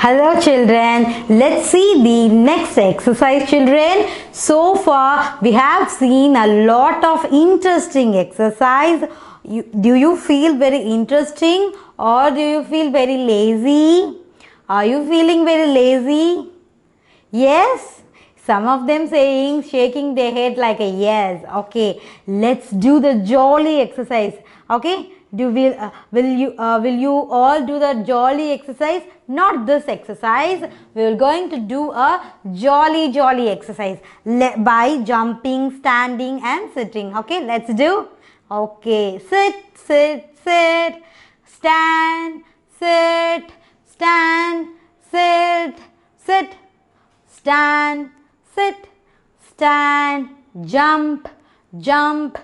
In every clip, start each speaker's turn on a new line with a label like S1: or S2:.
S1: Hello children, let's see the next exercise children. So far we have seen a lot of interesting exercise. Do you feel very interesting or do you feel very lazy? Are you feeling very lazy? Yes? Some of them saying, shaking their head like a yes. Okay, let's do the jolly exercise. Okay, will you all do the jolly exercise? Not this exercise. We are going to do a jolly exercise by jumping, standing and sitting. Okay, let's do. Okay, sit, stand, sit, sit, stand, sit, stand, jump, stand,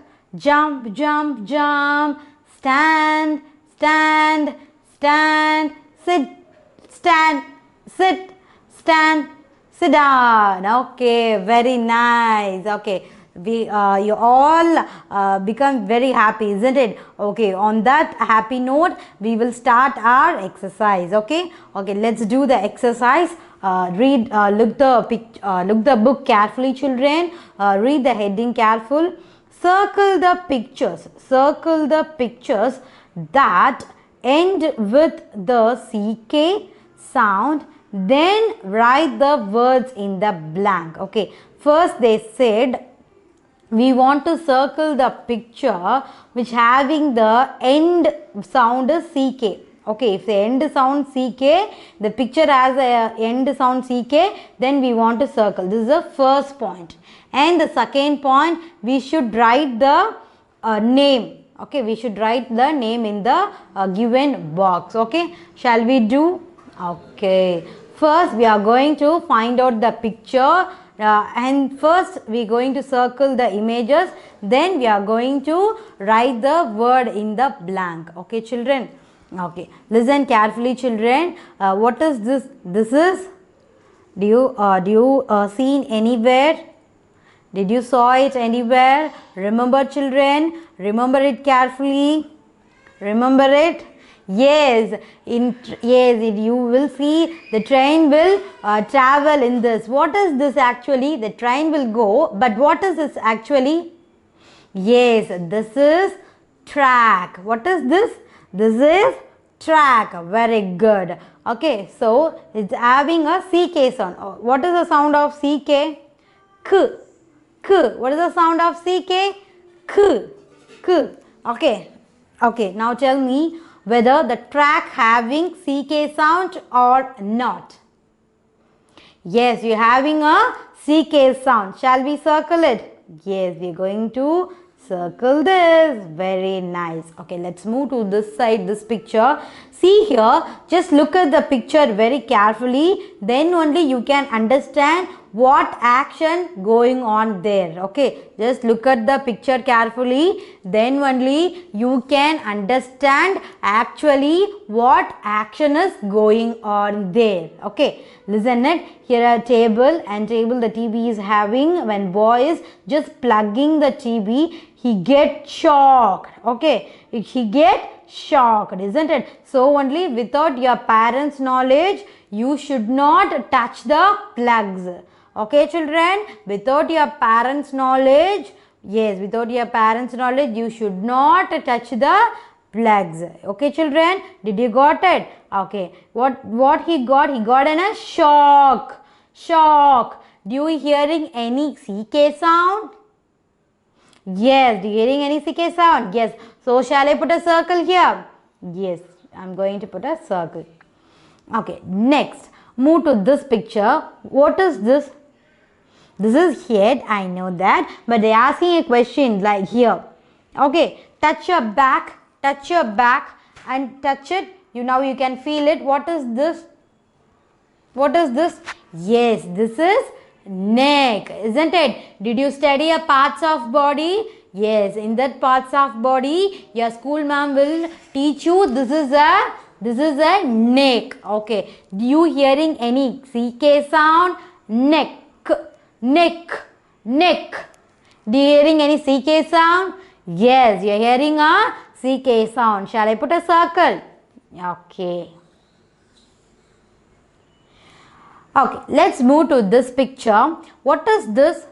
S1: sit down. Okay, very nice. Okay, you all become very happy, isn't it? Okay, on that happy note we will start our exercise. Okay, let's do the exercise. Look the book carefully children. Read the heading careful. Circle the pictures that end with the CK sound, then write the words in the blank. Okay, first they said we want to circle the picture which having the end sound is CK. Okay, if the end sound CK, the picture has a end sound CK, then we want to circle. This is the first point. And the second point, we should write the name. Okay, we should write the name in the given box. Okay, shall we do? Okay, first we are going to find out the picture. And first we are going to circle the images, then we are going to write the word in the blank. Okay children, okay, listen carefully children. What is this? This is, do you seen anywhere? Did you saw it anywhere? Remember children, remember it carefully, remember it. Yes, you will see the train will travel in this. What is this actually? The train will go, but what is this actually? Yes, this is track. What is this? This is track. Very good. Okay, so it's having a CK sound. What is the sound of CK? K. What is the sound of CK? K. Okay, now tell me whether the track having CK sound or not. Yes, you are having a CK sound. Shall we circle it? Yes, we are going to circle this. Very nice. Okay, let's move to this side, this picture. See here, just look at the picture very carefully. Then only you can understand what action going on there. Okay, just look at the picture carefully, then only you can understand actually what action is going on there. Okay, listen it. Here a table, and table the TV is having. When boy is just plugging the TV, he get shocked. Okay, he get shocked, isn't it? So only without your parents' knowledge you should not touch the plugs. Okay children, without your parents' knowledge, yes, without your parents' knowledge you should not touch the plugs. Okay children, did you got it? Okay, what he got in a shock. Do you hearing any CK sound? Yes, do you hearing any CK sound? Yes. So shall I put a circle here? Yes, I am going to put a circle. Okay, next move to this picture. What is this? This is head, I know that, but they are asking a question like here. Okay, touch your back and touch it. Now you can feel it. What is this? What is this? Yes, this is neck, isn't it? Did you study a parts of body? Yes, in that parts of body your school ma'am will teach you this is a neck. Okay, do you hearing any CK sound? Neck. Do you hearing any CK sound? Yes, you are hearing a CK sound. Shall I put a circle? Okay. Okay, let's move to this picture. What is this?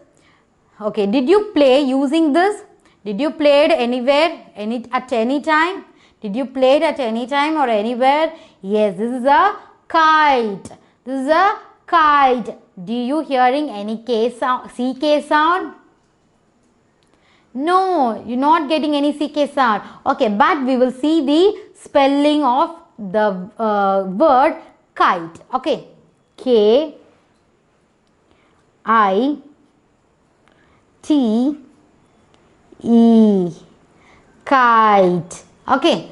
S1: Okay, did you play using this? Did you play it anywhere, at any time? Did you play it at any time or anywhere? Yes, this is a kite. This is a kite. Do you hearing any K sound, CK sound? No, you're not getting any CK sound. Okay, but we will see the spelling of the word kite. Okay, K I T E, kite. Okay,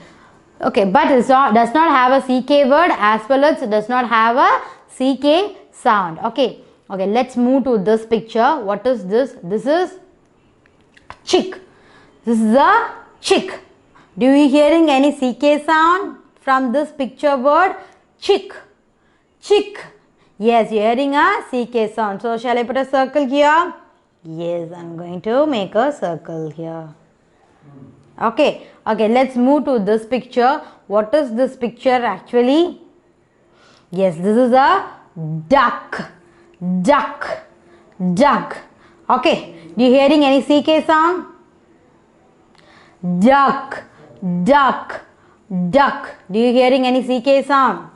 S1: okay, but it does not have a CK word as well as it does not have a CK sound. Okay, okay, let's move to this picture. What is this? This is chick. This is a chick. Do you hearing any CK sound from this picture word? Chick. Chick. Yes, you're hearing a CK sound. So, shall I put a circle here? Yes, I'm going to make a circle here. Okay, okay, let's move to this picture. What is this picture actually? Yes, this is a duck. Duck. Duck. Okay, do you hearing any CK sound? Duck. Duck. Duck. Do you hearing any CK sound?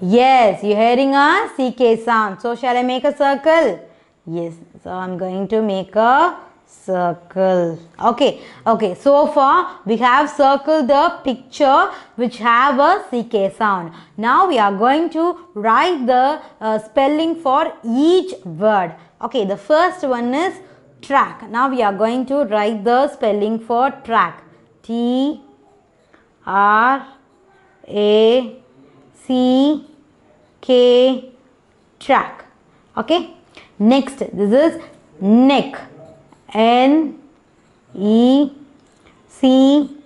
S1: Yes, you're hearing a CK sound. So, shall I make a circle? Yes, so I'm going to make a circle. Okay, okay, so far we have circled the picture which have a CK sound. Now we are going to write the spelling for each word. Okay, the first one is track. Now we are going to write the spelling for track. T R A C K, track. Okay, next this is neck. N E C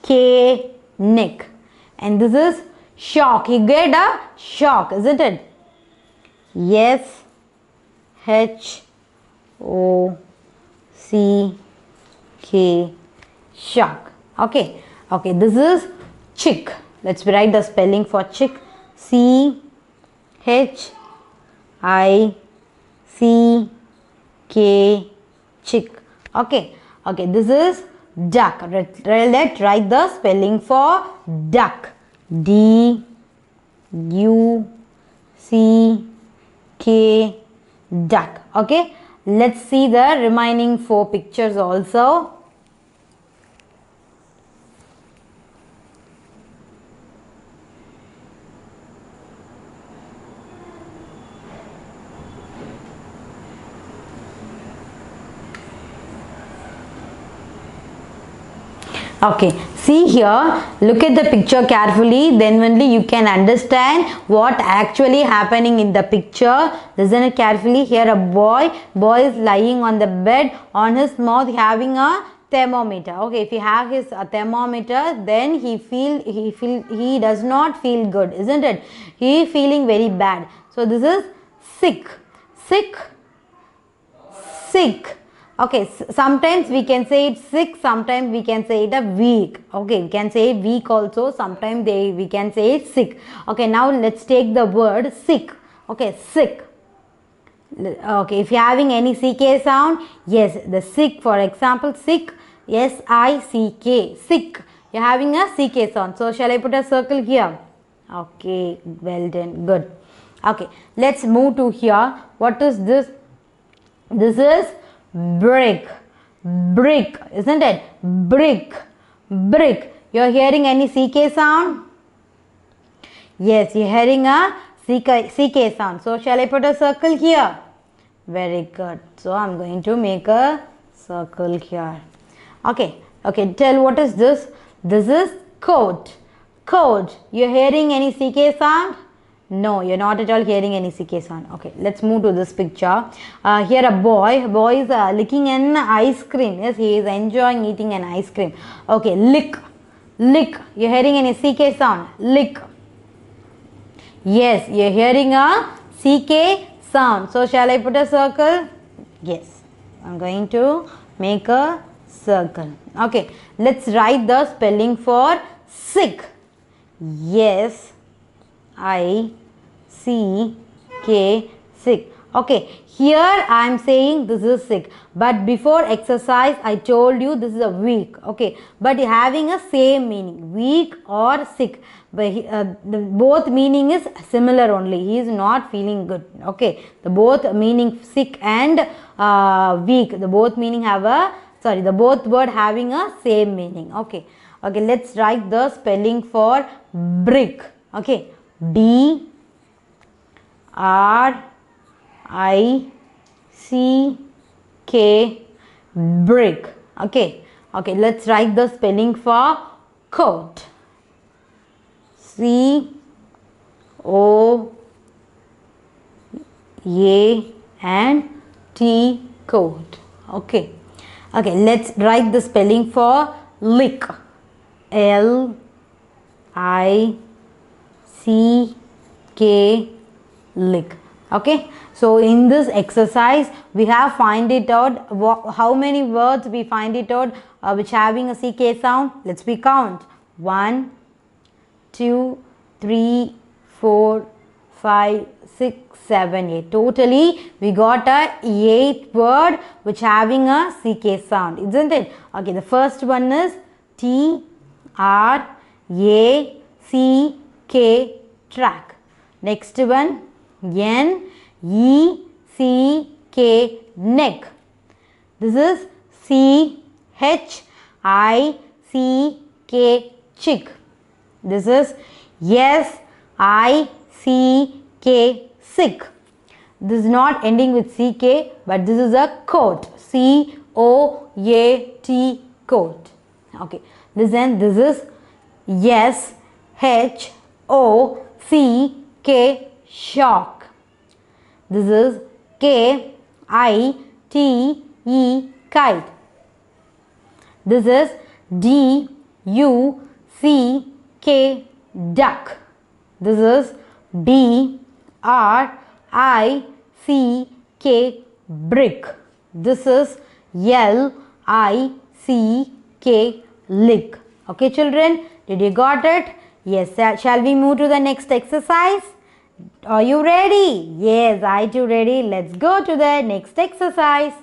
S1: K, neck. And this is shock. You get a shock, isn't it? S H O C K, shock. Okay, okay, this is chick. Let's write the spelling for chick. C H I C K, chick. Okay, okay, this is duck. Let's write the spelling for duck. D U C K, duck. Okay, let's see the remaining 4 pictures also. Okay, see here, look at the picture carefully, then only you can understand what actually happening in the picture. Listen it carefully. Here a boy is lying on the bed, on his mouth having a thermometer. Okay, if he have his thermometer, then he does not feel good, isn't it? He feeling very bad. So this is sick. Sick. Sick. Okay, sometimes we can say it sick, sometimes we can say it a weak. Okay, we can say it weak also, sometimes we can say it sick. Okay, now let's take the word sick. Okay, sick. Okay, if you are having any CK sound, yes, the sick, for example, sick, S-I-C-K, sick. You are having a CK sound. So, shall I put a circle here? Okay, well done, good. Okay, let's move to here. What is this? This is brick. Brick, isn't it? Brick. Brick. You're hearing any CK sound? Yes, you're hearing a CK sound. So, shall I put a circle here? Very good. So, I'm going to make a circle here. Okay. Okay, tell what is this? This is coat. Coat. You're hearing any CK sound? No, you're not at all hearing any CK sound. Okay, let's move to this picture. Here a boy is licking an ice cream. Yes, he is enjoying eating an ice cream. Okay, lick. Lick. You're hearing any CK sound? Lick. Yes, you're hearing a CK sound. So, shall I put a circle? Yes, I'm going to make a circle. Okay, let's write the spelling for sick. Yes, I C K, sick. Okay, here I am saying this is sick, but before exercise I told you this is a weak. Okay, but having a same meaning, weak or sick, but both meaning is similar only. He is not feeling good. Okay, the both meaning sick and weak, the both meaning have a, sorry, the both word having a same meaning. Okay, okay, let's write the spelling for brick. Okay, B R I C K, brick. Okay, okay, let's write the spelling for coat. C O A and T, coat. Okay, okay, let's write the spelling for lick. L I C K, lick. Okay, so in this exercise we have find it out how many words we find it out which having a CK sound. Let's we count 1 2 3 4 5 6 7 8. Totally we got a 8 word which having a CK sound, isn't it? Okay, the first one is T R A C K, track. Next one N E C K, neck. This is C H I C K, chick. This is S I C K, sick. This is not ending with CK, but this is a coat. C O A T, coat. Okay, this is S H O C K, shock. This is K I T E, kite. This is D U C K, duck. This is B R I C K, brick. This is L I C K, lick. Okay, children, did you got it? Yes. Shall we move to the next exercise? Are you ready? Yes, I too ready. Let's go to the next exercise.